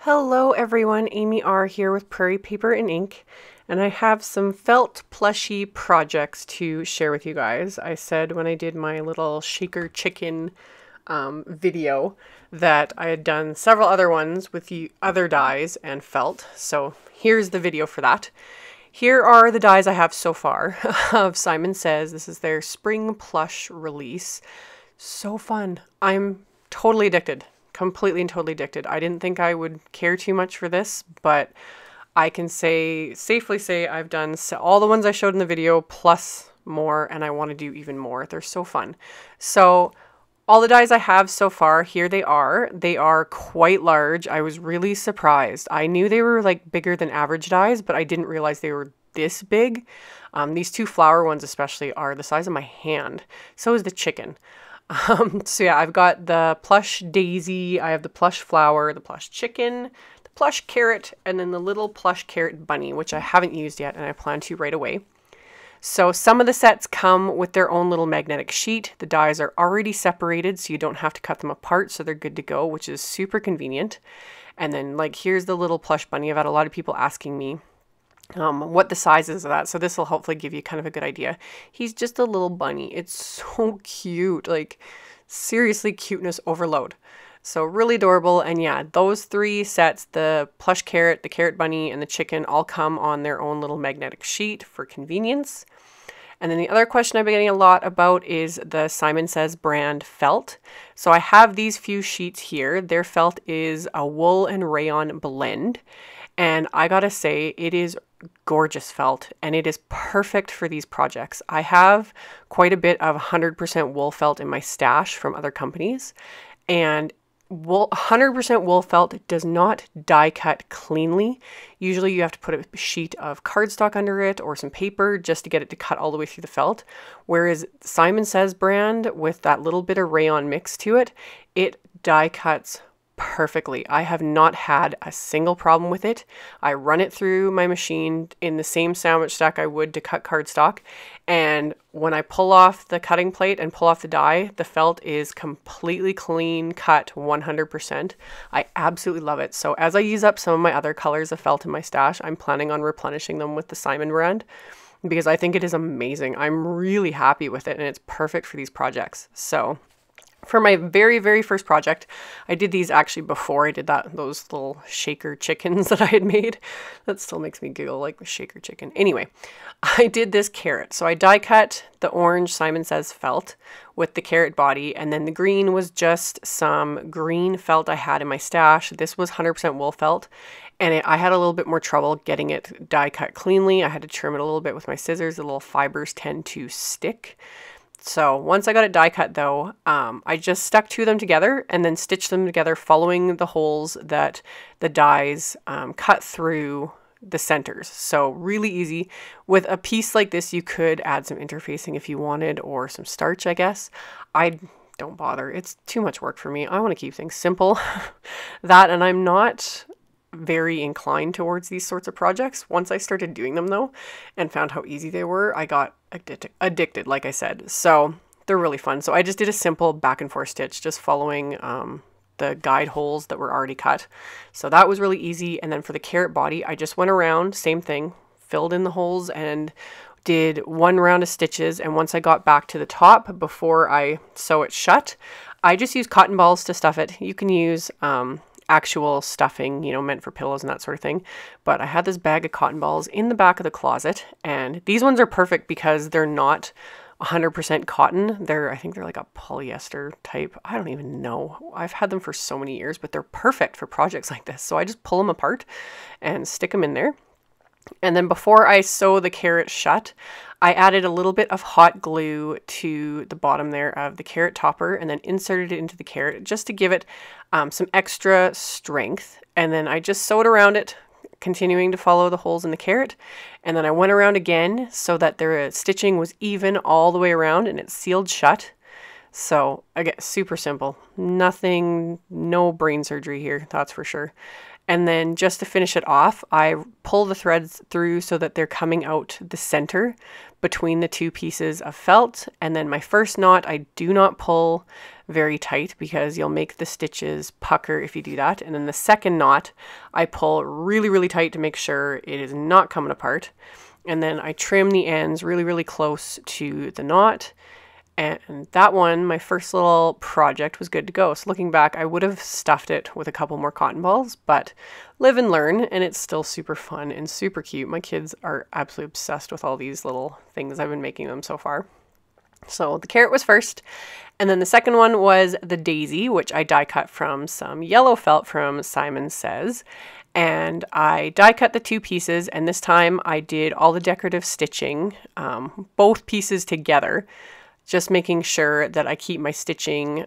Hello everyone, AmyR here with Prairie Paper and Ink, and I have some felt plushie projects to share with you guys. I said when I did my little shaker chicken video that I had done several other ones with the other dies and felt, so here's the video for that. Here are the dies I have so far of Simon Says. This is their spring plush release. So fun. I'm totally addicted. Completely and totally addicted. I didn't think I would care too much for this, but I can safely say I've done all the ones I showed in the video plus more, and I want to do even more. They're so fun. So all the dies I have so far, here they are. They are quite large. I was really surprised. I knew they were like bigger than average dies, but I didn't realize they were this big. These two flower ones especially are the size of my hand. So is the chicken. So yeah, I've got the plush daisy, I have the plush flower, the plush chicken, the plush carrot, and then the little plush carrot bunny, which I haven't used yet and I plan to right away. So some of the sets come with their own little magnetic sheet. The dies are already separated, so you don't have to cut them apart, so they're good to go, which is super convenient. And then like, here's the little plush bunny. I've had a lot of people asking me what the size is of that, so this will hopefully give you kind of a good idea. He's just a little bunny. It's so cute, like seriously cuteness overload. So really adorable. And yeah, those three sets, the plush carrot, the carrot bunny, and the chicken, all come on their own little magnetic sheet for convenience. And then the other question I've been getting a lot about is the Simon Says brand felt. So I have these few sheets here. Their felt is a wool and rayon blend. And I gotta say, it is gorgeous felt, and it is perfect for these projects. I have quite a bit of 100% wool felt in my stash from other companies, and 100% wool felt does not die cut cleanly. Usually you have to put a sheet of cardstock under it or some paper just to get it to cut all the way through the felt. Whereas Simon Says brand, with that little bit of rayon mix to it, it die cuts perfectly. I have not had a single problem with it. I run it through my machine in the same sandwich stack I would to cut cardstock, and when I pull off the cutting plate and pull off the die, the felt is completely clean cut 100%. I absolutely love it. So as I use up some of my other colors of felt in my stash, I'm planning on replenishing them with the Simon brand because I think it is amazing. I'm really happy with it, and it's perfect for these projects. So for my very, very first project, I did these actually before I did those little shaker chickens that I had made. That still makes me giggle, like the shaker chicken. Anyway, I did this carrot. So I die cut the orange Simon Says felt with the carrot body, and then the green was just some green felt I had in my stash. This was 100% wool felt, and I had a little bit more trouble getting it die cut cleanly. I had to trim it a little bit with my scissors. The little fibers tend to stick. So once I got it die cut though, I just stuck two of them together and then stitched them together following the holes that the dies cut through the centers. So really easy. With a piece like this, you could add some interfacing if you wanted, or some starch, I guess. I don't bother. It's too much work for me. I want to keep things simple. That, and I'm not very inclined towards these sorts of projects. Once I started doing them though and found how easy they were, I got addicted, like I said. So they're really fun. So I just did a simple back and forth stitch, just following the guide holes that were already cut. So that was really easy. And then for the carrot body, I just went around, same thing, filled in the holes and did one round of stitches. And once I got back to the top, before I sew it shut, I just used cotton balls to stuff it. You can use actual stuffing, you know, meant for pillows and that sort of thing. But I had this bag of cotton balls in the back of the closet, and these ones are perfect because they're not 100% cotton. I think they're like a polyester type. I don't even know. I've had them for so many years, but they're perfect for projects like this. So I just pull them apart and stick them in there. And then before I sew the carrot shut, I added a little bit of hot glue to the bottom there of the carrot topper and then inserted it into the carrot just to give it some extra strength. And then I just sewed around it, continuing to follow the holes in the carrot. And then I went around again so that the stitching was even all the way around and it sealed shut. So again, super simple. Nothing, no brain surgery here, that's for sure. And then just to finish it off, I pull the threads through so that they're coming out the center between the two pieces of felt. And then my first knot, I do not pull very tight because you'll make the stitches pucker if you do that. And then the second knot, I pull really, really tight to make sure it is not coming apart. And then I trim the ends really, really close to the knot. And that one, my first little project, was good to go. So looking back, I would have stuffed it with a couple more cotton balls, but live and learn, and it's still super fun and super cute. My kids are absolutely obsessed with all these little things I've been making them so far. So the carrot was first, and then the second one was the daisy, which I die cut from some yellow felt from Simon Says. And I die cut the two pieces, and this time I did all the decorative stitching, both pieces together, just making sure that I keep my stitching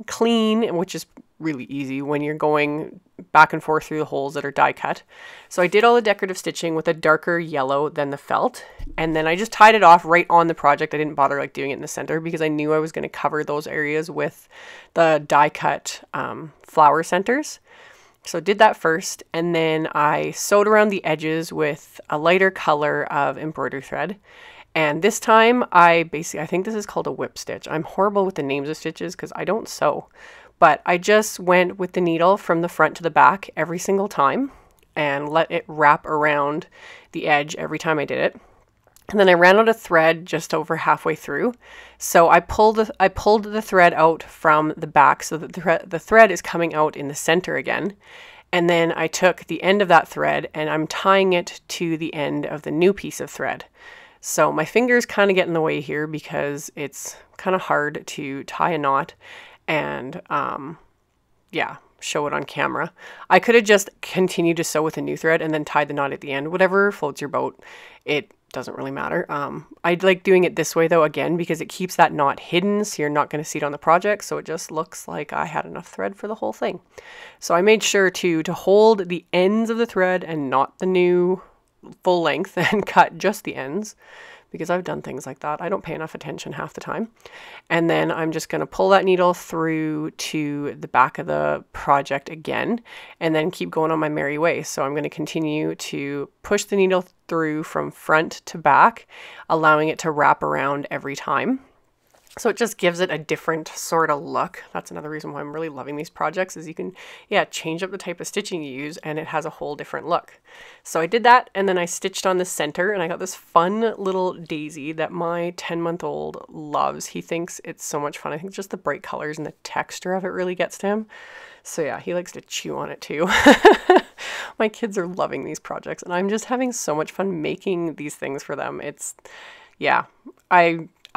clean, which is really easy when you're going back and forth through the holes that are die cut. So I did all the decorative stitching with a darker yellow than the felt, and then I just tied it off right on the project. I didn't bother like doing it in the center because I knew I was going to cover those areas with the die cut flower centers. So I did that first, and then I sewed around the edges with a lighter color of embroidery thread. And this time I think this is called a whip stitch. I'm horrible with the names of stitches because I don't sew. But I just went with the needle from the front to the back every single time and let it wrap around the edge every time I did it. And then I ran out of thread just over halfway through. So I pulled the thread out from the back so that the thread is coming out in the center again. And then I took the end of that thread and I'm tying it to the end of the new piece of thread. So my fingers kind of get in the way here because it's kind of hard to tie a knot and show it on camera. I could have just continued to sew with a new thread and then tied the knot at the end. Whatever floats your boat, it doesn't really matter. I like doing it this way though, again, because it keeps that knot hidden so you're not going to see it on the project. So it just looks like I had enough thread for the whole thing. So I made sure to hold the ends of the thread and not the new full length and cut just the ends because I've done things like that. I don't pay enough attention half the time. And then I'm just going to pull that needle through to the back of the project again and then keep going on my merry way. So I'm going to continue to push the needle through from front to back, allowing it to wrap around every time. So it just gives it a different sort of look. That's another reason why I'm really loving these projects is you can, change up the type of stitching you use and it has a whole different look. So I did that and then I stitched on the center and I got this fun little daisy that my 10-month-old loves. He thinks it's so much fun. I think just the bright colors and the texture of it really gets to him. So yeah, he likes to chew on it too. My kids are loving these projects and I'm just having so much fun making these things for them.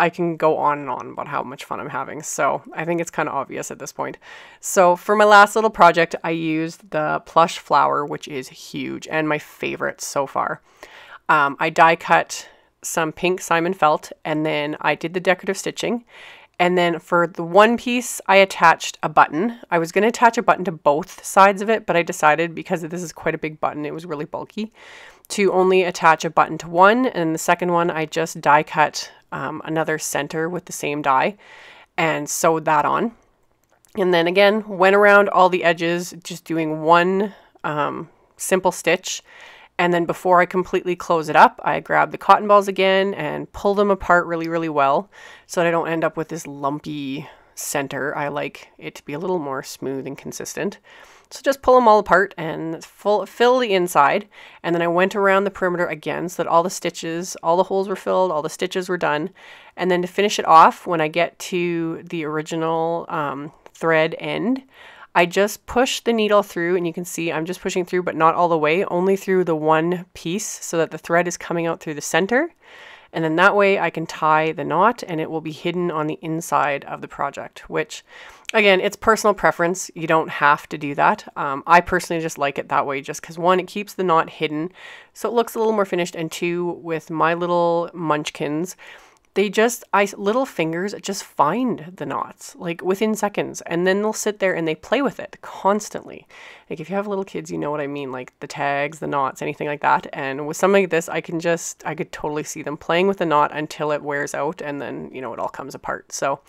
I can go on and on about how much fun I'm having. So I think it's kind of obvious at this point. So for my last little project, I used the Plush flower, which is huge and my favorite so far. I die cut some pink Simon felt and then I did the decorative stitching. And then for the one piece, I attached a button. I was going to attach a button to both sides of it, but I decided because this is quite a big button, it was really bulky, to only attach a button to one. And the second one, I just die cut another center with the same die and sewed that on. And then again, went around all the edges, just doing one simple stitch. And then before I completely close it up, I grab the cotton balls again and pull them apart really, really well so that I don't end up with this lumpy center. I like it to be a little more smooth and consistent. So just pull them all apart and fill the inside. And then I went around the perimeter again so that all the stitches, all the holes were filled, all the stitches were done. And then to finish it off, when I get to the original thread end, I just push the needle through, and you can see I'm just pushing through, but not all the way, only through the one piece so that the thread is coming out through the center. And then that way I can tie the knot and it will be hidden on the inside of the project, which again, it's personal preference. You don't have to do that. I personally just like it that way just because one, it keeps the knot hidden so it looks a little more finished, and two, with my little munchkins, little fingers just find the knots like within seconds, and then they'll sit there and they play with it constantly. Like if you have little kids, you know what I mean, like the tags, the knots, anything like that. And with something like this, I could totally see them playing with the knot until it wears out and then, it all comes apart. So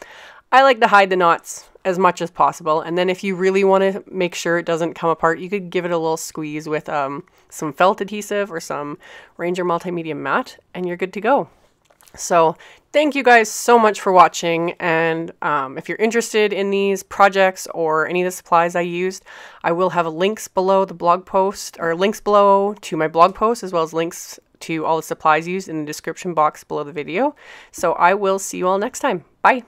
I like to hide the knots as much as possible. And then if you really want to make sure it doesn't come apart, you could give it a little squeeze with some felt adhesive or some Ranger Multimedia Matte and you're good to go. So thank you guys so much for watching, and if you're interested in these projects or any of the supplies I used, I will have links below the blog post, or links below to my blog post, as well as links to all the supplies used in the description box below the video. So I will see you all next time. Bye!